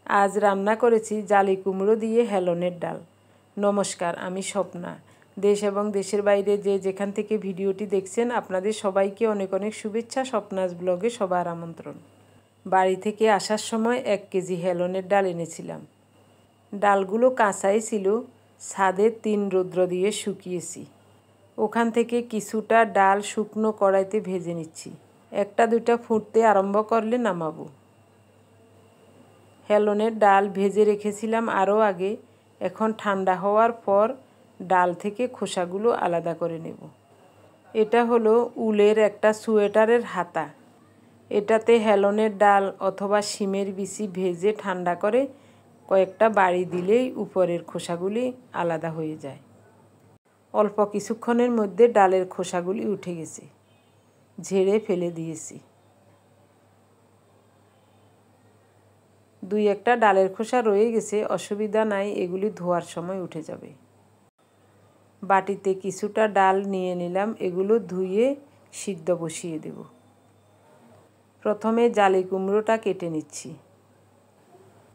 আজ রান্না করেছি জালি কুমড়ো দিয়ে হেলনের ডাল। নমস্কার, আমি স্বপ্না। দেশ এবং দেশের বাইরে যে যেখান থেকে ভিডিওটি দেখছেন আপনাদের সবাইকে অনেক অনেক শুভেচ্ছা। স্বপ্নাস ব্লগে সবার আমন্ত্রণ। বাড়ি থেকে আসার সময় 1 কেজি হেলনের ডাল এনেছিলাম। ডালগুলো কাঁচাই ছিল, ছাদে 3 রৌদ্র দিয়ে শুকিয়েছি। ওখান থেকে কিছুটা ডাল শুকনো কড়াইতে ভেজে নিচ্ছি। 1-2টা ফুটতে আরম্ভ করলে নামাবো। হেলনের ডাল ভেজে রেখেছিলাম আরও আগে। এখন ঠান্ডা হওয়ার পর ডাল থেকে খোসাগুলো আলাদা করে নেব। এটা হলো উলের একটা সোয়েটারের হাতা। এটাতে হেলনের ডাল অথবা শিমের বিচি ভেজে ঠান্ডা করে কয়েকটা বাড়ি দিলেই উপরের খোসাগুলি আলাদা হয়ে যায়। অল্প কিছুক্ষণের মধ্যে ডালের খোসাগুলি উঠে গেছে, ঝেড়ে ফেলে দিয়েছি। 2-1টা ডালের খোসা রয়ে গেছে, অসুবিধা নাই, এগুলি ধোয়ার সময় উঠে যাবে। বাটিতে কিছুটা ডাল নিয়ে নিলাম, এগুলো ধুয়ে সিদ্ধ বসিয়ে দেব। প্রথমে জালি কুমড়োটা কেটে নিচ্ছি।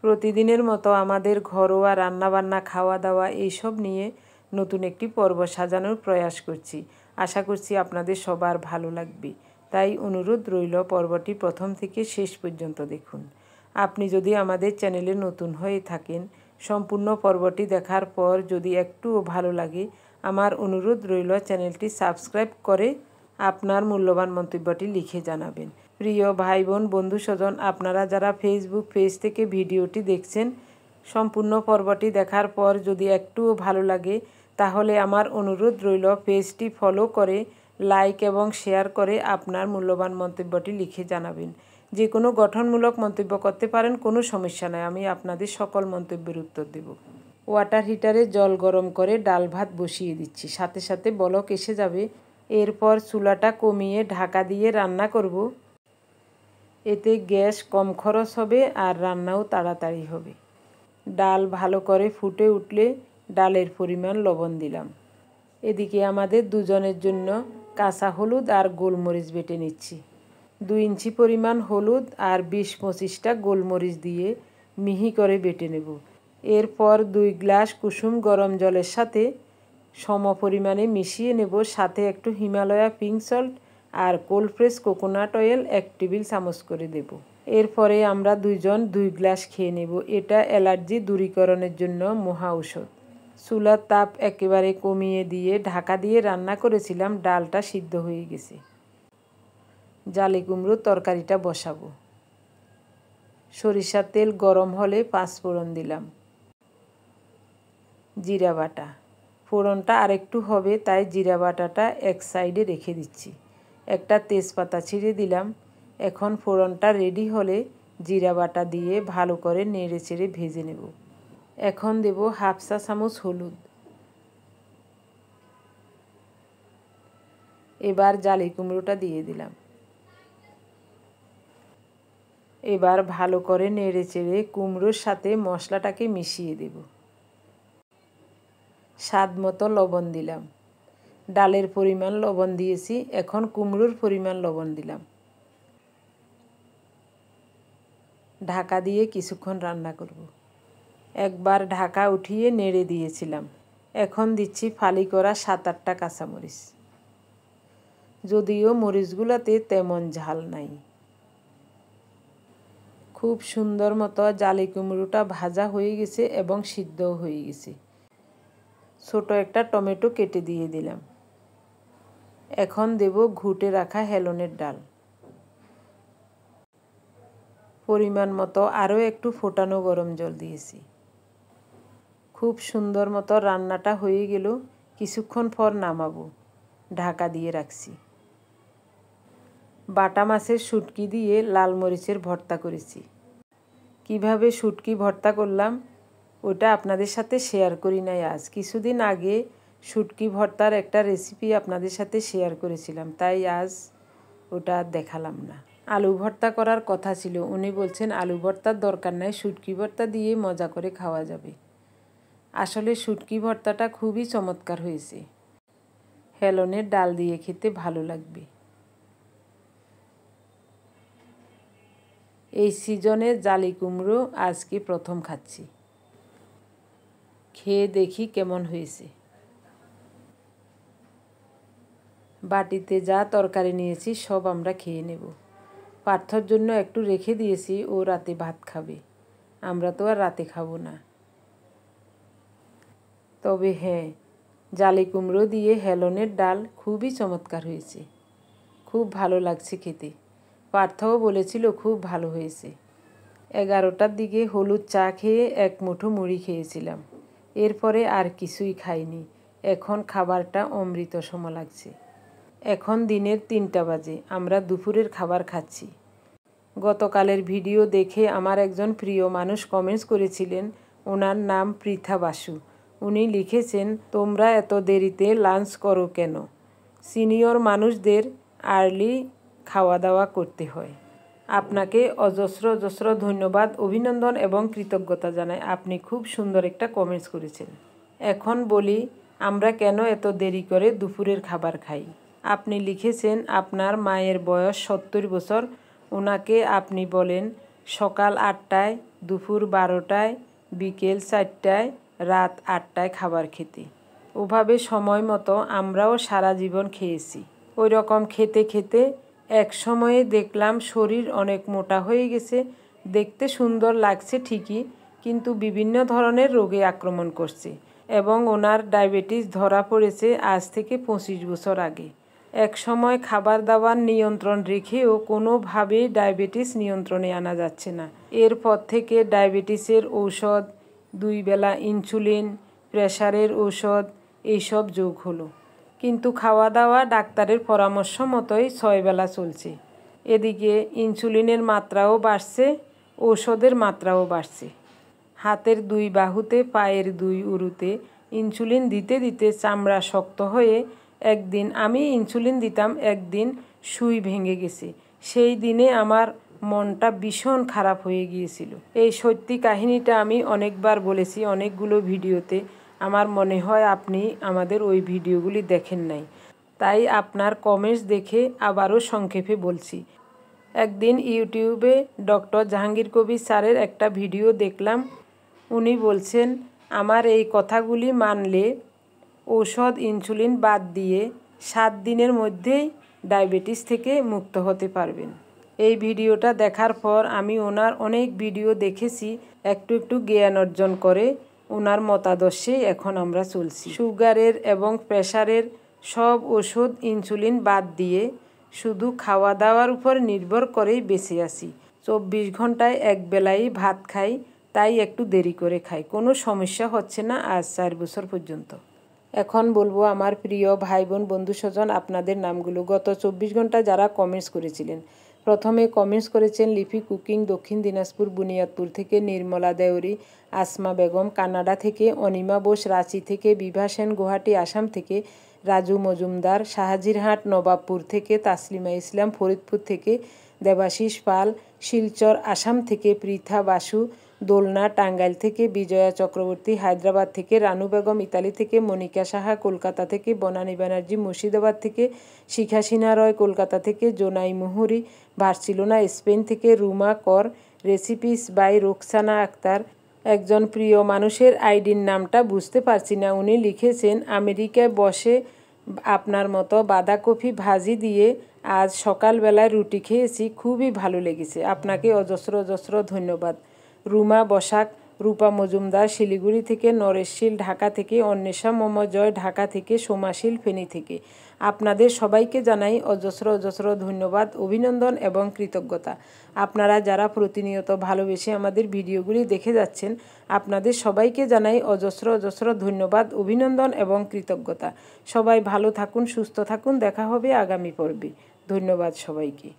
প্রতিদিনের মতো আমাদের ঘরোয়া রান্নাবান্না, খাওয়া দাওয়া এইসব নিয়ে নতুন একটি পর্ব সাজানোর প্রয়াস করছি। আশা করছি আপনাদের সবার ভালো লাগবে। তাই অনুরোধ রইল পর্বটি প্রথম থেকে শেষ পর্যন্ত দেখুন। আপনি যদি আমাদের চ্যানেলে নতুন হয়ে থাকেন, সম্পূর্ণ পর্বটি দেখার পর যদি একটুও ভালো লাগে, আমার অনুরোধ রইল চ্যানেলটি সাবস্ক্রাইব করে আপনার মূল্যবান মন্তব্যটি লিখে জানাবেন। প্রিয় ভাই বোন, বন্ধু স্বজন, আপনারা যারা ফেসবুক পেজ থেকে ভিডিওটি দেখছেন, সম্পূর্ণ পর্বটি দেখার পর যদি একটুও ভালো লাগে তাহলে আমার অনুরোধ রইল পেজটি ফলো করে লাইক এবং শেয়ার করে আপনার মূল্যবান মন্তব্যটি লিখে জানাবেন। যে কোনো গঠনমূলক মন্তব্য করতে পারেন, কোনো সমস্যা নাই, আমি আপনাদের সকল মন্তব্যের উত্তর দেব। ওয়াটার হিটারে জল গরম করে ডাল ভাত বসিয়ে দিচ্ছি, সাথে সাথে বলক এসে যাবে। এরপর চুলাটা কমিয়ে ঢাকা দিয়ে রান্না করব। এতে গ্যাস কম খরচ হবে আর রান্নাও তাড়াতাড়ি হবে। ডাল ভালো করে ফুটে উঠলে ডালের পরিমাণ লবণ দিলাম। এদিকে আমাদের দুজনের জন্য কাঁচা হলুদ আর গোলমরিচ বেটে নিচ্ছি। 2 ইঞ্চি পরিমাণ হলুদ আর 20-25টা গোলমরিচ দিয়ে মিহি করে বেটে নেব। এরপর 2 গ্লাস কুসুম গরম জলের সাথে সম পরিমাণে মিশিয়ে নেব। সাথে একটু হিমালয়া পিঙ্ক সল্ট আর cold press coconut oil 1 table চামচ করে দেব। এরপরে আমরা 2 গ্লাস খেয়ে নেব। এটা অ্যালার্জি দূরীকরণের জন্য মহা ঔষধ। চুলার তাপ একেবারে কমিয়ে দিয়ে ঢাকা দিয়ে রান্না করেছিলাম। ডালটা সিদ্ধ হয়ে গেছে। জালি কুমড়োর তরকারিটা বসাবো। সরিষার তেল গরম হলে 5 ফোড়ন দিলাম। জিরা বাটা, ফোড়নটা আরেকটু হবে তাই জিরা বাটাটা এক সাইডে রেখে দিচ্ছি। একটা তেজপাতা ছিঁড়ে দিলাম। এখন ফোড়নটা রেডি হলে জিরা বাটা দিয়ে ভালো করে নেড়ে চেড়ে ভেজে নেব। এখন দেব 1/2 চা চামচ হলুদ। এবার জালি কুমড়োটা দিয়ে দিলাম। এবার ভালো করে নেড়ে চেড়ে কুমড়োর সাথে মশলাটাকে মিশিয়ে দেব। স্বাদ মতো লবণ দিলাম। ডালের পরিমাণ লবণ দিয়েছি, এখন কুমড়োর পরিমাণ লবণ দিলাম। ঢাকা দিয়ে কিছুক্ষণ রান্না করব। একবার ঢাকা উঠিয়ে নেড়ে দিয়েছিলাম। এখন দিচ্ছি ফালি করা 7-8টা কাঁচামরিচ। যদিও মরিচগুলোতে তেমন ঝাল নাই। খুব সুন্দর মতো জালি কুমড়োটা ভাজা হয়ে গেছে এবং সিদ্ধও হয়ে গেছে। ছোট একটা টমেটো কেটে দিয়ে দিলাম। এখন দেব ঘুটে রাখা হেলনের ডাল। পরিমাণ মতো আরও একটু ফোটানো গরম জল দিয়েছি। খুব সুন্দর মতো রান্নাটা হয়ে গেল। কিছুক্ষণ পর নামাবো। ঢাকা দিয়ে রাখছি। বাটা মাছের শুটকি দিয়ে লাল মরিচের ভর্তা করেছি। কিভাবে শুটকি ভর্তা করলাম ওটা আপনাদের সাথে শেয়ার করি নাই আজ। কিছুদিন আগে শুটকি ভর্তার একটা রেসিপি আপনাদের সাথে শেয়ার করেছিলাম, তাই আজ ওটা দেখালাম না। আলু ভর্তা করার কথা ছিল, উনি বলছেন আলু ভর্তার দরকার নাই, শুটকি ভর্তা দিয়ে মজা করে খাওয়া যাবে। আসলে শুটকি ভর্তাটা খুবই চমৎকার হয়েছে। হেলনের ডাল দিয়ে খেতে ভালো লাগবে। এই সিজনে জালি কুমড়ো আজকে প্রথম খাচ্ছি। খেয়ে দেখি কেমন হয়েছে। বাটিতে যা তরকারি নিয়েছি সব আমরা খেয়ে নেব। পার্থর জন্য একটু রেখে দিয়েছি, ও রাতে ভাত খাবে। আমরা তো আর রাতে খাবো না। তবে হ্যাঁ, জালি কুমড়ো দিয়ে হেলনের ডাল খুবই চমৎকার হয়েছে। খুব ভালো লাগছে খেতে। পার্থও বলেছিল খুব ভালো হয়েছে। 11টার দিকে হলুদ চা খেয়ে এক মুঠো মুড়ি খেয়েছিলাম। এরপরে আর কিছুই খাইনি। এখন খাবারটা অমৃত সম লাগছে। এখন দিনের 3টা বাজে, আমরা দুপুরের খাবার খাচ্ছি। গতকালের ভিডিও দেখে আমার একজন প্রিয় মানুষ কমেন্টস করেছিলেন, ওনার নাম পৃথা বাসু। উনি লিখেছেন, তোমরা এত দেরিতে লাঞ্চ করো কেন? সিনিয়র মানুষদের আর্লি খাওয়া দাওয়া করতে হয়। আপনাকে অজস্র অজস্র ধন্যবাদ, অভিনন্দন এবং কৃতজ্ঞতা জানাই। আপনি খুব সুন্দর একটা কমেন্টস করেছেন। এখন বলি, আমরা কেন এত দেরি করে দুপুরের খাবার খাই। আপনি লিখেছেন আপনার মায়ের বয়স 70 বছর। ওনাকে আপনি বলেন সকাল 8টায়, দুপুর 12টায়, বিকেল 4টায়, রাত 8টায় খাবার খেতে। ওভাবে সময় মতো আমরাও সারা জীবন খেয়েছি। ওই রকম খেতে খেতে এক সময়ে দেখলাম শরীর অনেক মোটা হয়ে গেছে। দেখতে সুন্দর লাগছে ঠিকই, কিন্তু বিভিন্ন ধরনের রোগে আক্রমণ করছে এবং ওনার ডায়াবেটিস ধরা পড়েছে আজ থেকে 25 বছর আগে। এক সময় খাবার দাবার নিয়ন্ত্রণ রেখেও কোনোভাবেই ডায়াবেটিস নিয়ন্ত্রণে আনা যাচ্ছে না। এরপর থেকে ডায়াবেটিসের ঔষধ, 2 বেলা ইনসুলিন, প্রেশারের ঔষধ এইসব যোগ হলো। কিন্তু খাওয়া দাওয়া ডাক্তারের পরামর্শ মতোই 6 বেলা চলছে। এদিকে ইনসুলিনের মাত্রাও বাড়ছে, ঔষধের মাত্রাও বাড়ছে। হাতের 2 বাহুতে, পায়ের 2 উরুতে ইনসুলিন দিতে দিতে চামড়া শক্ত হয়ে একদিন আমি ইনসুলিন দিতাম, একদিন সুই ভেঙে গেছে। সেই দিনে আমার মনটা ভীষণ খারাপ হয়ে গিয়েছিল। এই সত্যি কাহিনীটা আমি অনেকবার বলেছি অনেকগুলো ভিডিওতে। আমার মনে হয় আপনি আমাদের ওই ভিডিওগুলি দেখেন নাই, তাই আপনার কমেন্টস দেখে আবারও সংক্ষেপে বলছি। একদিন ইউটিউবে ডক্টর জাহাঙ্গীর কবির স্যারের একটা ভিডিও দেখলাম। উনি বলছেন, আমার এই কথাগুলি মানলে ঔষধ ইনসুলিন বাদ দিয়ে 7 দিনের মধ্যেই ডায়াবেটিস থেকে মুক্ত হতে পারবেন। এই ভিডিওটা দেখার পর আমি ওনার অনেক ভিডিও দেখেছি, একটু একটু জ্ঞান অর্জন করে ওনার মতাদর্শেই এখন আমরা চলছি। সুগারের এবং প্রেশারের সব ওষুধ ইনসুলিন বাদ দিয়ে শুধু খাওয়া দাওয়ার উপর নির্ভর করেই বেঁচে আছি। 24 ঘন্টায় এক বেলাই ভাত খাই, তাই একটু দেরি করে খাই। কোনো সমস্যা হচ্ছে না আজ 4 বছর পর্যন্ত। এখন বলবো আমার প্রিয় ভাই বোন বন্ধু স্বজন আপনাদের নামগুলো। গত 24 ঘন্টা যারা কমেন্টস করেছিলেন, প্রথমে কমেন্টস করেছেন লিপি কুকিং দক্ষিণ দিনাজপুর বুনিয়াদপুর থেকে, নির্মলা দেওরি, আসমা বেগম কানাডা থেকে, অনিমা বোস রাঁচি থেকে, বিভা সেন গুয়াহাটি আসাম থেকে, রাজু মজুমদার শাহজিরহাট নবাবপুর থেকে, তাসলিমা ইসলাম ফরিদপুর থেকে, দেবাশিস পাল শিলচর আসাম থেকে, পৃথা বাসু দোলনা টাঙ্গাইল থেকে, বিজয়া চক্রবর্তী হায়দ্রাবাদ থেকে, রানু বেগম ইতালি থেকে, মনিকা সাহা কলকাতা থেকে, বনানী ব্যানার্জি মুর্শিদাবাদ থেকে, শিখা সিনহা রয় কলকাতা থেকে, জোনাই মুহুরি বার্সিলোনা স্পেন থেকে, রুমা কর রেসিপিস বাই রোকসানা আক্তার। একজন প্রিয় মানুষের আইডির নামটা বুঝতে পারছি না, উনি লিখেছেন, আমেরিকায় বসে আপনার মতো বাঁধাকপি ভাজি দিয়ে আজ সকালবেলায় রুটি খেয়েছি, খুবই ভালো লেগেছে। আপনাকে অজস্র অজস্র ধন্যবাদ। রুমা বসাক, রূপা মজুমদার শিলিগুড়ি থেকে, নরেশ শীল ঢাকা থেকে, অন্বেষা জয় ঢাকা থেকে, সোমাশীল ফেনী থেকে। আপনাদের সবাইকে জানাই অজস্র অজস্র ধন্যবাদ, অভিনন্দন এবং কৃতজ্ঞতা। আপনারা যারা প্রতিনিয়ত ভালোবেসে আমাদের ভিডিওগুলি দেখে যাচ্ছেন, আপনাদের সবাইকে জানাই অজস্র অজস্র ধন্যবাদ, অভিনন্দন এবং কৃতজ্ঞতা। সবাই ভালো থাকুন, সুস্থ থাকুন। দেখা হবে আগামী পর্বে। ধন্যবাদ সবাইকে।